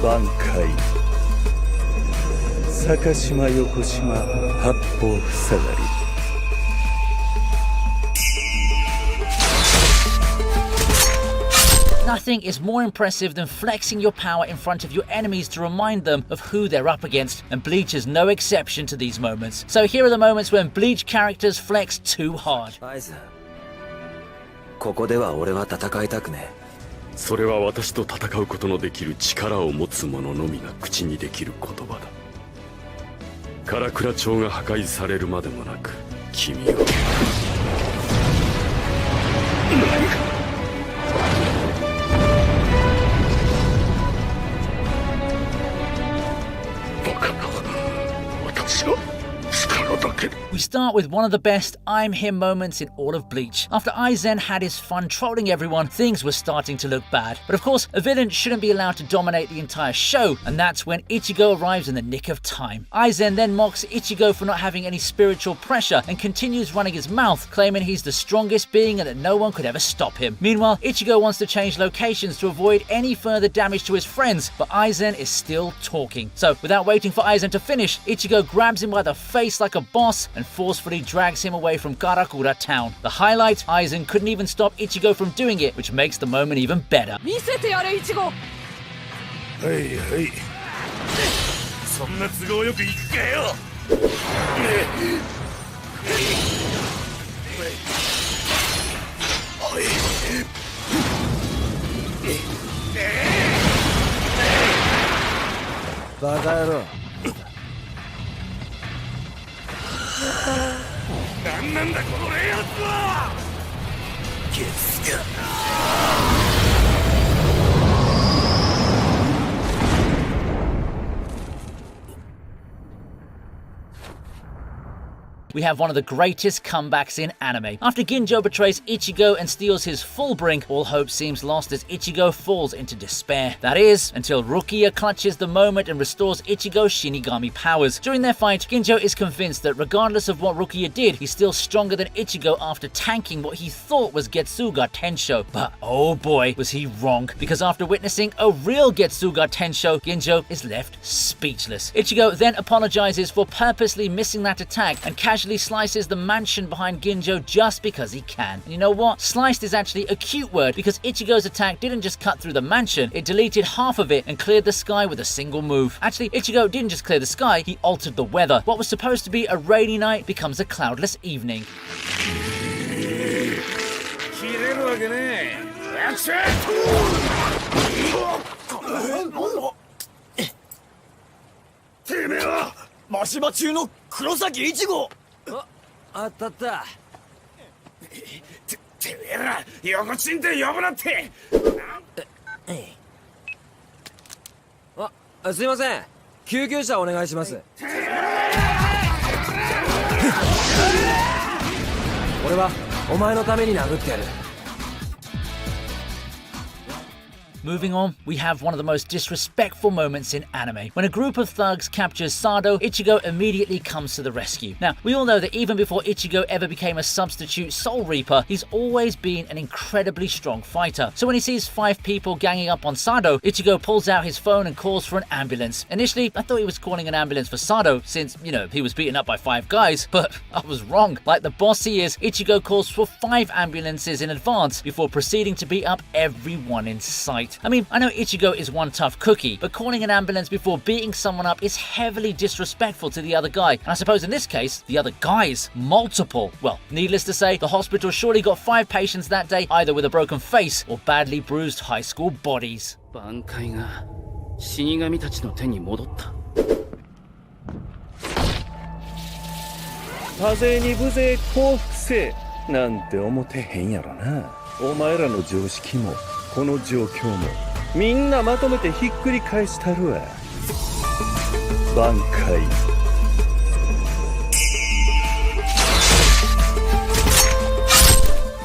挽回坂島横島八方塞がり Nothing is more impressive than flexing your power in front of your enemies to remind them of who they're up against, and Bleach is no exception to these moments. So here are the moments when Bleach characters flex too hard. ここでは俺は戦いたくねえ。それは私と戦うことのできる力を持つ者のみが口にできる言葉だ。唐倉町が破壊されるまでもなく、君は何か。 We start with one of the best I'm him moments in all of Bleach. After Aizen had his fun trolling everyone, things were starting to look bad. But of course, a villain shouldn't be allowed to dominate the entire show, and that's when Ichigo arrives in the nick of time. Aizen then mocks Ichigo for not having any spiritual pressure and continues running his mouth, claiming he's the strongest being and that no one could ever stop him. Meanwhile, Ichigo wants to change locations to avoid any further damage to his friends, but Aizen is still talking. So, without waiting for Aizen to finish, Ichigo grabs him by the face like a boss and forcefully drags him away from Karakura town. The highlight, Aizen couldn't even stop Ichigo from doing it, which makes the moment even better. はいはいそんな都合よくいくかよバカ野郎。 何なんだこのレイアウトはゲスが We have one of the greatest comebacks in anime. After Ginjo betrays Ichigo and steals his full brink, all hope seems lost as Ichigo falls into despair. That is, until Rukia clutches the moment and restores Ichigo's Shinigami powers. During their fight, Ginjo is convinced that regardless of what Rukia did, he's still stronger than Ichigo after tanking what he thought was Getsuga Tensho. But oh boy, was he wrong, because after witnessing a real Getsuga Tensho, Ginjo is left speechless. Ichigo then apologizes for purposely missing that attack and casually slices the mansion behind Ginjo just because he can. And you know what? Sliced is actually a cute word because Ichigo's attack didn't just cut through the mansion, it deleted half of it and cleared the sky with a single move. Actually, Ichigo didn't just clear the sky, he altered the weather. What was supposed to be a rainy night becomes a cloudless evening. 切れるわけねえやっちゃえてめえは真島中の黒崎一号あったった。てめえら横ちんで呼ぶなってあ、すいません。救急車お願いします。俺はお前のために殴ってやる。 Moving on, we have one of the most disrespectful moments in anime. When a group of thugs captures Sado, Ichigo immediately comes to the rescue. Now, we all know that even before Ichigo ever became a substitute Soul Reaper, he's always been an incredibly strong fighter. So when he sees 5 people ganging up on Sado, Ichigo pulls out his phone and calls for an ambulance. Initially, I thought he was calling an ambulance for Sado since, you know, he was beaten up by 5 guys, but I was wrong. Like the boss he is, Ichigo calls for 5 ambulances in advance before proceeding to beat up everyone in sight. I mean, I know Ichigo is one tough cookie, but calling an ambulance before beating someone up is heavily disrespectful to the other guy. And I suppose in this case, the other guys, multiple. Well, needless to say, the hospital surely got 5 patients that day, either with a broken face or badly bruised high school bodies. 挽回が死神たちの手に戻った。多勢に無勢降伏せなんて思てへんやろなお前らの常識もこの状況もみんなまとめてひっくり返したるわ挽回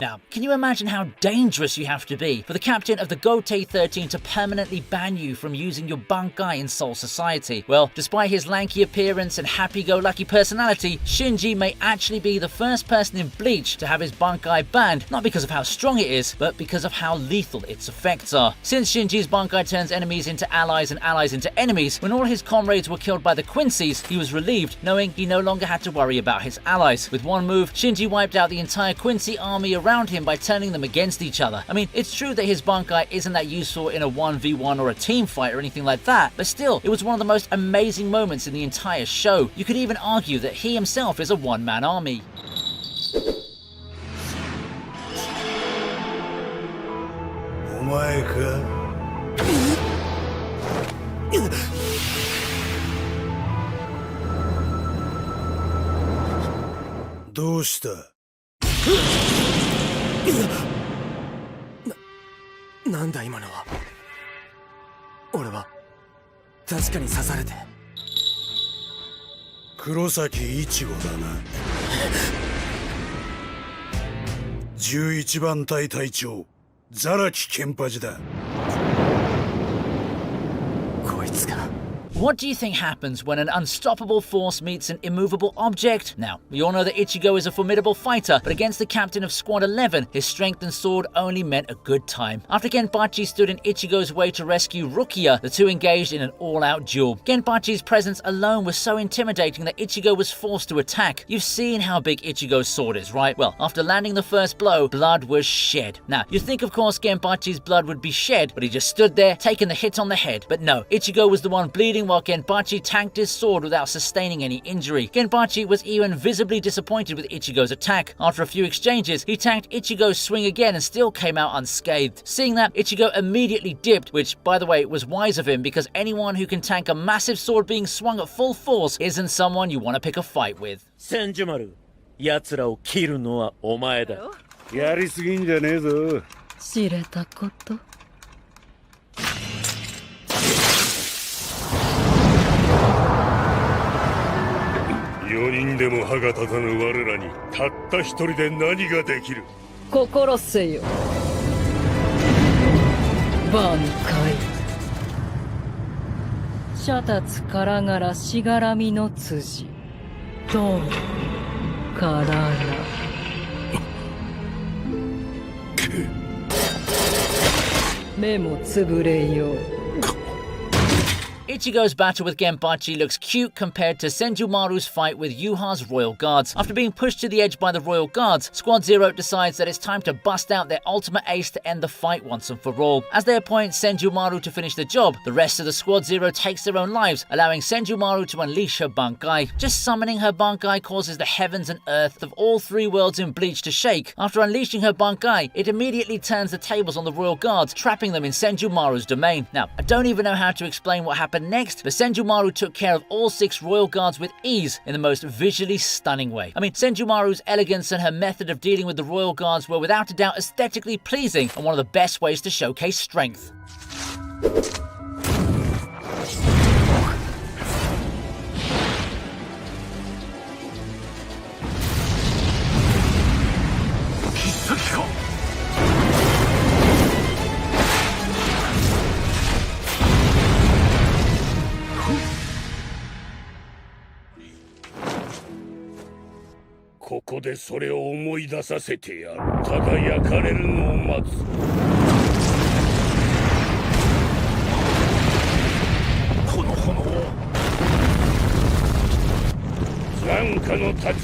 Now, can you imagine how dangerous you have to be for the captain of the Gotei 13 to permanently ban you from using your Bankai in Soul Society? Well, despite his lanky appearance and happy-go-lucky personality, Shinji may actually be the first person in Bleach to have his Bankai banned, not because of how strong it is, but because of how lethal its effects are. Since Shinji's Bankai turns enemies into allies and allies into enemies, when all his comrades were killed by the Quincy's, he was relieved knowing he no longer had to worry about his allies. With one move, Shinji wiped out the entire Quincy army around him by turning them against each other. I mean, it's true that his Bankai isn't that useful in a 1v1 or a team fight or anything like that, but still, it was one of the most amazing moments in the entire show. You could even argue that he himself is a one-man army. お前かどうしたなんだ今のは。俺は確かに刺されて。黒崎一護だな11番隊隊長ザラキケンパジだ。こいつか。 What do you think happens when an unstoppable force meets an immovable object? Now, we all know that Ichigo is a formidable fighter, but against the captain of Squad 11, his strength and sword only meant a good time. After Genpachi stood in Ichigo's way to rescue Rukia, the two engaged in an all-out duel. Genpachi's presence alone was so intimidating that Ichigo was forced to attack. You've seen how big Ichigo's sword is, right? Well, after landing the first blow, blood was shed. Now, you'd think of course Genpachi's blood would be shed, but he just stood there, taking the hit on the head. But no, Ichigo was the one bleeding while Genpachi tanked his sword without sustaining any injury. Genpachi was even visibly disappointed with Ichigo's attack. After a few exchanges, he tanked Ichigo's swing again and still came out unscathed. Seeing that, Ichigo immediately dipped, which, by the way, was wise of him because anyone who can tank a massive sword being swung at full force isn't someone you want to pick a fight with. 千住丸、奴らを切るのはお前だ。やりすぎんじゃねえぞ。知れたこと。 4人でも歯が立たぬ我らにたった一人で何ができる。心せよ挽回シャツからがらしがらみの辻どうからら目もつぶれよう Ichigo's battle with Genpachi looks cute compared to Senjumaru's fight with Yuha's Royal Guards. After being pushed to the edge by the Royal Guards, Squad Zero decides that it's time to bust out their ultimate ace to end the fight once and for all. As they appoint Senjumaru to finish the job, the rest of the Squad Zero takes their own lives, allowing Senjumaru to unleash her Bankai. Just summoning her Bankai causes the heavens and earth of all three worlds in Bleach to shake. After unleashing her Bankai, it immediately turns the tables on the Royal Guards, trapping them in Senjumaru's domain. Now, I don't even know how to explain what happened next, but Senjumaru took care of all 6 Royal Guards with ease in the most visually stunning way. I mean, Senjumaru's elegance and her method of dealing with the Royal Guards were without a doubt aesthetically pleasing and one of the best ways to showcase strength.「ここでそれを思い出させてやる。ただ焼かれるのを待つ。この炎を残火の太刀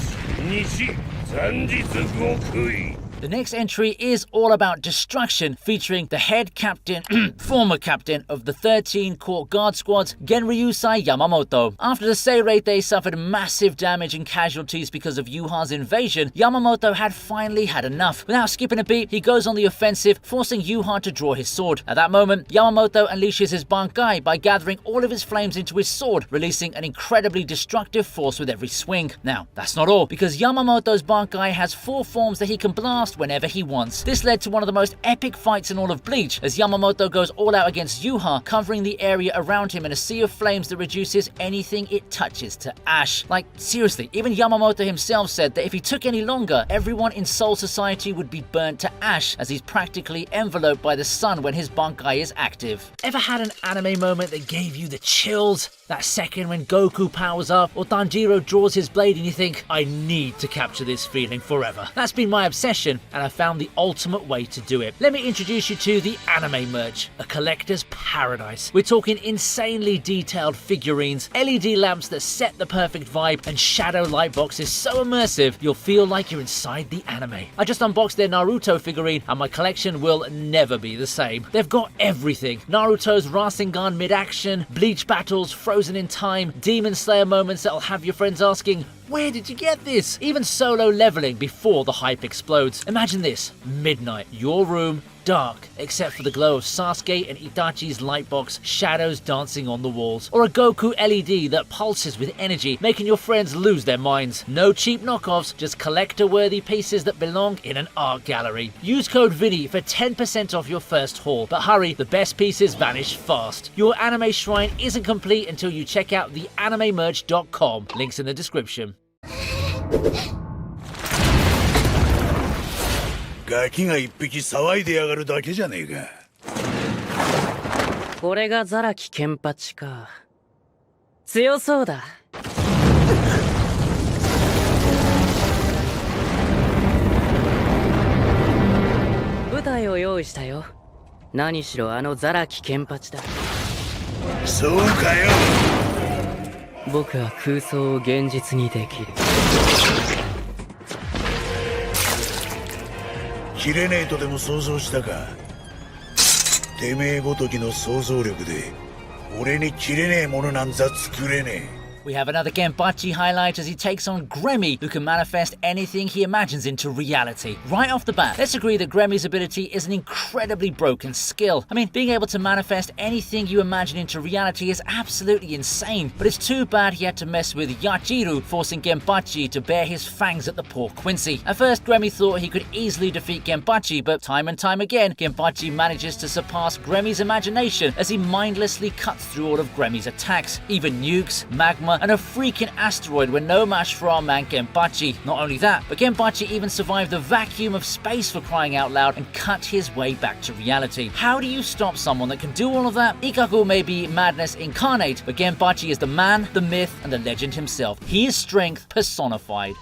西残日極意。 The next entry is all about destruction, featuring the head captain, former captain of the 13 Court Guard Squads, Genryusai Yamamoto. After the Seirei suffered massive damage and casualties because of Yuha's invasion, Yamamoto had finally had enough. Without skipping a beat, he goes on the offensive, forcing Yuha to draw his sword. At that moment, Yamamoto unleashes his Bankai by gathering all of his flames into his sword, releasing an incredibly destructive force with every swing. Now, that's not all, because Yamamoto's Bankai has 4 forms that he can blast fast whenever he wants. This led to one of the most epic fights in all of Bleach, as Yamamoto goes all out against Yuha, covering the area around him in a sea of flames that reduces anything it touches to ash. Like, seriously, even Yamamoto himself said that if he took any longer, everyone in Soul Society would be burnt to ash, as he's practically enveloped by the sun when his Bankai is active. Ever had an anime moment that gave you the chills? That second when Goku powers up, or Tanjiro draws his blade and you think, I need to capture this feeling forever. That's been my obsession, and I found the ultimate way to do it. Let me introduce you to the anime merch, a collector's paradise. We're talking insanely detailed figurines, LED lamps that set the perfect vibe, and shadow light boxes so immersive you'll feel like you're inside the anime. I just unboxed their Naruto figurine, and my collection will never be the same. They've got everything. Naruto's Rasengan mid-action, Bleach battles frozen in time, Demon Slayer moments that'll have your friends asking, where did you get this? Even solo leveling before the hype explodes. Imagine this, midnight, your room, dark, except for the glow of Sasuke and Itachi's lightbox, shadows dancing on the walls. Or a Goku LED that pulses with energy, making your friends lose their minds. No cheap knockoffs, just collector-worthy pieces that belong in an art gallery. Use code VINI for 10% off your first haul, but hurry, the best pieces vanish fast. Your anime shrine isn't complete until you check out theanimemerch.com. Links in the description. ガキが一匹騒いでやがるだけじゃねえか。これがザラキケンパチか。強そうだ。舞台を用意したよ。何しろあのザラキケンパチだ。そうかよ。僕は空想を現実にできる。切れねえとでも想像したか。てめえごときの想像力で俺に切れねえものなんざ作れねえ。 We have another Genpachi highlight as he takes on Gremmy, who can manifest anything he imagines into reality. Right off the bat, let's agree that Gremmy's ability is an incredibly broken skill. I mean, being able to manifest anything you imagine into reality is absolutely insane, but it's too bad he had to mess with Yachiru, forcing Genpachi to bare his fangs at the poor Quincy. At first, Gremmy thought he could easily defeat Genpachi, but time and time again, Genpachi manages to surpass Gremmy's imagination as he mindlessly cuts through all of Gremmy's attacks. Even nukes, magma, and a freaking asteroid were no match for our man Genpachi. Not only that, but Genpachi even survived the vacuum of space, for crying out loud, and cut his way back to reality. How do you stop someone that can do all of that? Ikaku may be madness incarnate, but Genpachi is the man, the myth, and the legend himself. He is strength personified.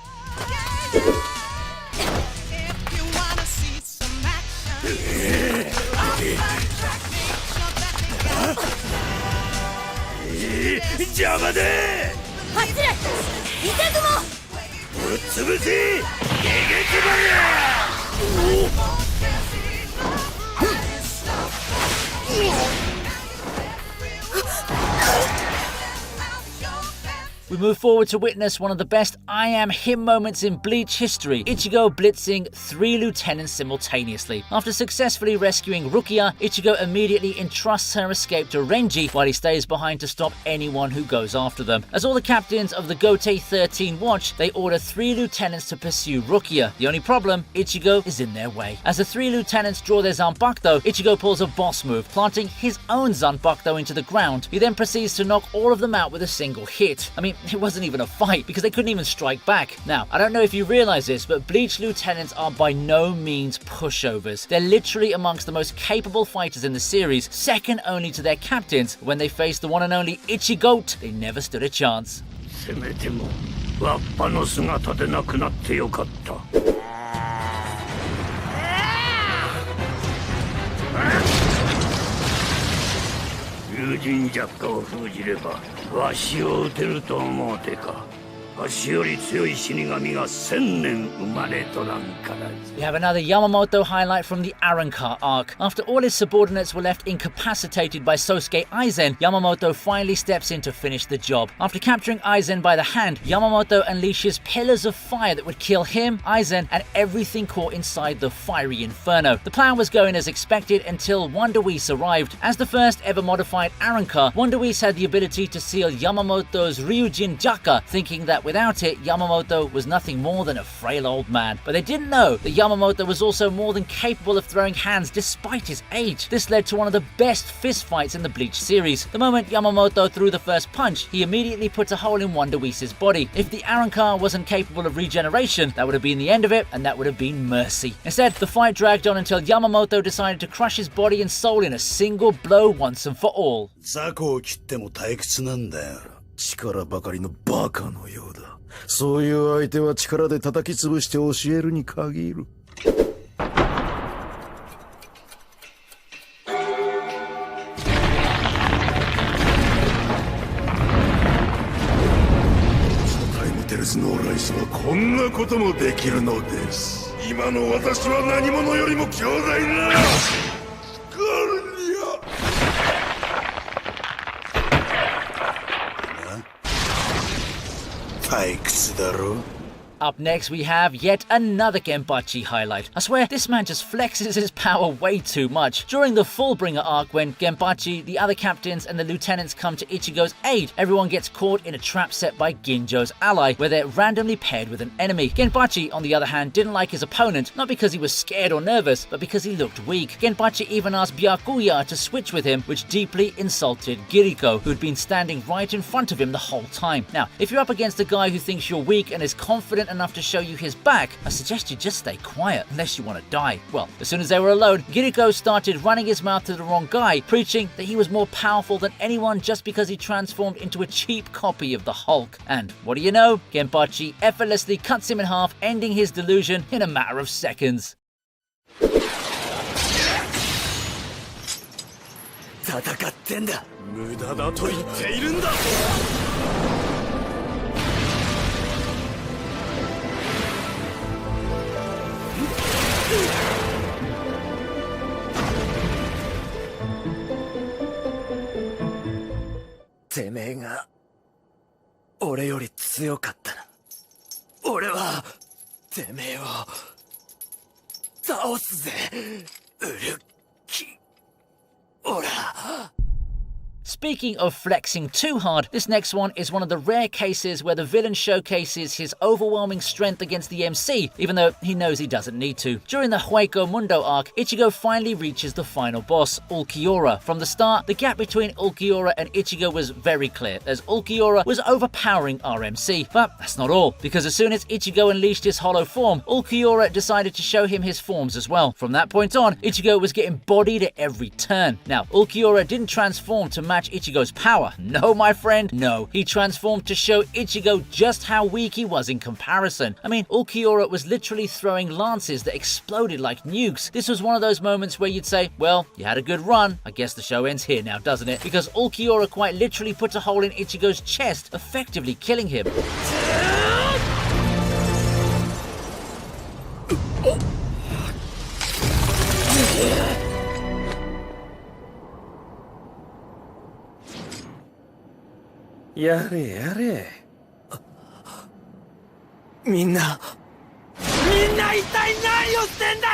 We move forward to witness one of the best I am him moments in Bleach history, Ichigo blitzing 3 lieutenants simultaneously. After successfully rescuing Rukia, Ichigo immediately entrusts her escape to Renji while he stays behind to stop anyone who goes after them. As all the captains of the Gotei 13 watch, they order 3 lieutenants to pursue Rukia. The only problem, Ichigo is in their way. As the 3 lieutenants draw their Zanpakuto, Ichigo pulls a boss move, planting his own Zanpakuto into the ground. He then proceeds to knock all of them out with a single hit. I mean, it wasn't even a fight because they couldn't even strike back. Now, I don't know if you realize this, but Bleach lieutenants are by no means pushovers. They're literally amongst the most capable fighters in the series, second only to their captains. When they faced the one and only Ichigo, they never stood a chance. せめてもわっぱの姿でなくなってよかった。友人弱化を封じればわしを撃てると思うてか。わしより強い死神が1000年生まれとらんからず。 We have another Yamamoto highlight from the Arrancar arc. After all his subordinates were left incapacitated by Sosuke Aizen, Yamamoto finally steps in to finish the job. After capturing Aizen by the hand, Yamamoto unleashes pillars of fire that would kill him, Aizen, and everything caught inside the fiery inferno. The plan was going as expected until Wonder Whis arrived. As the first ever modified Arrancar, Wonder Whis had the ability to seal Yamamoto's Ryujin Jaka, thinking that without it, Yamamoto was nothing more than a frail old man. But they didn't know that Yamamoto was also more than capable of throwing hands despite his age. This led to one of the best fistfights in the Bleach series. The moment Yamamoto threw the first punch, he immediately put a hole in Wonder Whis' body. If the Arrancar wasn't capable of regeneration, that would have been the end of it, and that would have been mercy. Instead, the fight dragged on until Yamamoto decided to crush his body and soul in a single blow once and for all. 雑魚を切っても退屈なんだよ。力ばかりのバカのようだ。そういう相手は力で叩き潰して教えるに限る。タイムテレスノーライスはこんなこともできるのです。今の私は何者よりも強大なゴルニア。退屈だろ。 Up next, we have yet another Genpachi highlight. I swear, this man just flexes his power way too much. During the Fullbringer arc, when Genpachi, the other captains, and the lieutenants come to Ichigo's aid, everyone gets caught in a trap set by Ginjo's ally, where they're randomly paired with an enemy. Genpachi, on the other hand, didn't like his opponent, not because he was scared or nervous, but because he looked weak. Genpachi even asked Byakuya to switch with him, which deeply insulted Giriko, who'd been standing right in front of him the whole time. Now, if you're up against a guy who thinks you're weak and is confident enough to show you his back, I suggest you just stay quiet, unless you want to die. Well, as soon as they were alone, Giriko started running his mouth to the wrong guy, preaching that he was more powerful than anyone just because he transformed into a cheap copy of the Hulk. And what do you know? Genpachi effortlessly cuts him in half, ending his delusion in a matter of seconds. 戦ってんだ。無駄だと言っているんだ。てめえが俺より強かったな。俺はてめえを倒すぜ、ウルキオラ。 Speaking of flexing too hard, this next one is one of the rare cases where the villain showcases his overwhelming strength against the MC, even though he knows he doesn't need to. During the Hueco Mundo arc, Ichigo finally reaches the final boss, Ulquiorra. From the start, the gap between Ulquiorra and Ichigo was very clear, as Ulquiorra was overpowering RMC. But that's not all, because as soon as Ichigo unleashed his hollow form, Ulquiorra decided to show him his forms as well. From that point on, Ichigo was getting bodied at every turn. Now, Ulquiorra didn't transform to match Ichigo's power. No, my friend, no. He transformed to show Ichigo just how weak he was in comparison. I mean, Ulquiorra was literally throwing lances that exploded like nukes. This was one of those moments where you'd say, well, you had a good run. I guess the show ends here now, doesn't it? Because Ulquiorra quite literally put a hole in Ichigo's chest, effectively killing him.やれやれ。みんな一体何をしてんだよ。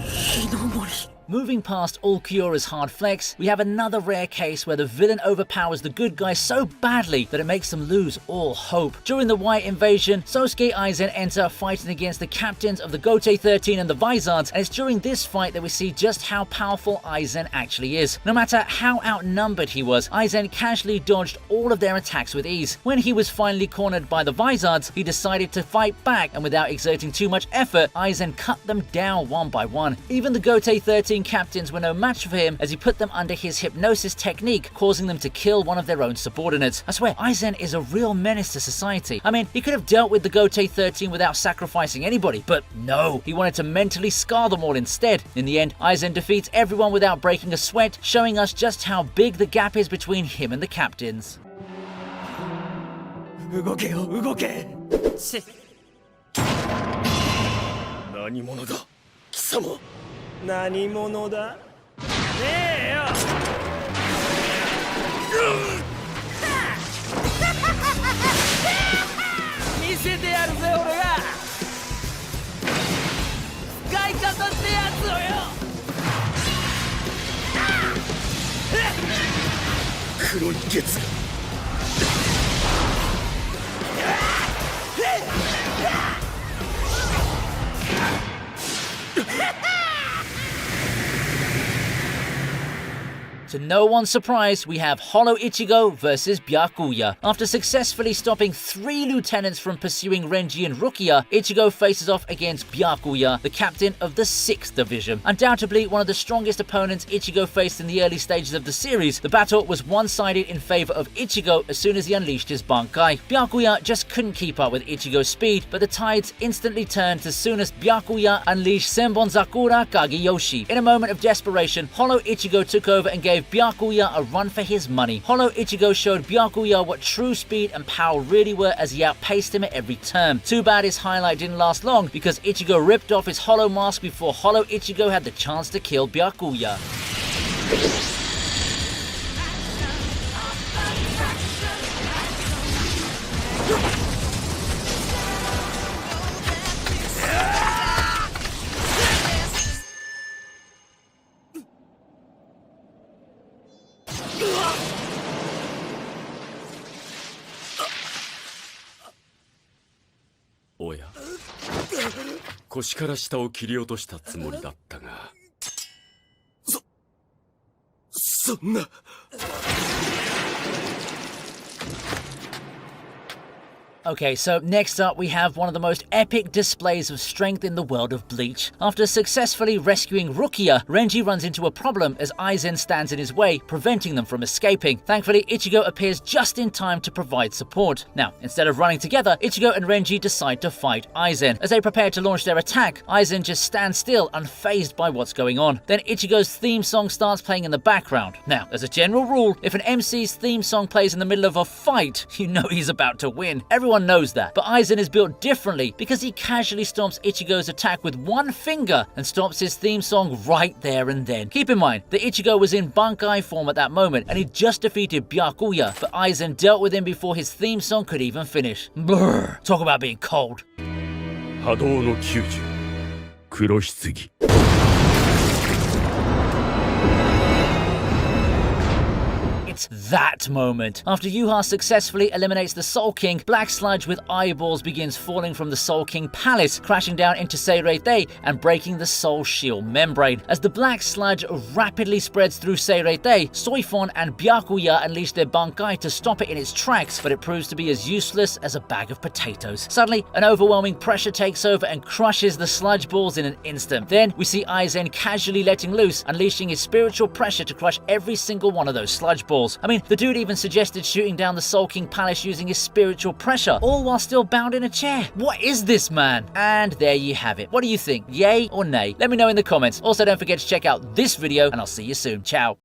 日の森。 Moving past Ulquiorra's hard flex, we have another rare case where the villain overpowers the good guy so badly that it makes them lose all hope. During the White Invasion, Sosuke Aizen enter fighting against the captains of the Gotei 13 and the Vizards, and it's during this fight that we see just how powerful Aizen actually is. No matter how outnumbered he was, Aizen casually dodged all of their attacks with ease. When he was finally cornered by the Vizards, he decided to fight back, and without exerting too much effort, Aizen cut them down one by one. Even the Gotei 13 captains were no match for him, as he put them under his hypnosis technique, causing them to kill one of their own subordinates. I swear, Aizen is a real menace to society. I mean, he could have dealt with the Gotei 13 without sacrificing anybody, but no, he wanted to mentally scar them all instead. In the end, Aizen defeats everyone without breaking a sweat, showing us just how big the gap is between him and the captains. 動けよ動け。何者だ貴様。何者だ。ねえよ。見せてやるぜ俺が。使い方ってやつをよ。黒い月が To no one's surprise, we have Hollow Ichigo versus Byakuya. After successfully stopping 3 lieutenants from pursuing Renji and Rukia, Ichigo faces off against Byakuya, the captain of the 6th Division. Undoubtedly one of the strongest opponents Ichigo faced in the early stages of the series, the battle was one-sided in favor of Ichigo as soon as he unleashed his Bankai. Byakuya just couldn't keep up with Ichigo's speed, but the tides instantly turned as soon as Byakuya unleashed Senbonzakura Kageyoshi. In a moment of desperation, Hollow Ichigo took over and gave Byakuya a run for his money. Hollow Ichigo showed Byakuya what true speed and power really were as he outpaced him at every turn. Too bad his highlight didn't last long because Ichigo ripped off his Hollow mask before Hollow Ichigo had the chance to kill Byakuya.おや、腰から下を切り落としたつもりだったが。そんな。 Okay, so next up we have one of the most epic displays of strength in the world of Bleach. After successfully rescuing Rukia, Renji runs into a problem as Aizen stands in his way, preventing them from escaping. Thankfully, Ichigo appears just in time to provide support. Now, instead of running together, Ichigo and Renji decide to fight Aizen. As they prepare to launch their attack, Aizen just stands still, unfazed by what's going on. Then Ichigo's theme song starts playing in the background. Now, as a general rule, if an MC's theme song plays in the middle of a fight, you know he's about to win. Everyone knows that, but Aizen is built differently because he casually stomps Ichigo's attack with one finger and stops his theme song right there and then. Keep in mind that Ichigo was in Bankai form at that moment and he just defeated Byakuya, but Aizen dealt with him before his theme song could even finish. Brr, talk about being cold. 波動の90黒棺 It's that moment. After Yuha successfully eliminates the Soul King, black sludge with eyeballs begins falling from the Soul King palace, crashing down into Seirei and breaking the Soul Shield membrane. As the black sludge rapidly spreads through Seirei, Soifon and Byakuya unleash their Bankai to stop it in its tracks, but it proves to be as useless as a bag of potatoes. Suddenly, an overwhelming pressure takes over and crushes the sludge balls in an instant. Then, we see Aizen casually letting loose, unleashing his spiritual pressure to crush every single one of those sludge balls. I mean, the dude even suggested shooting down the Soul King Palace using his spiritual pressure, all while still bound in a chair. What is this, man? And there you have it. What do you think? Yay or nay? Let me know in the comments. Also, don't forget to check out this video, and I'll see you soon. Ciao.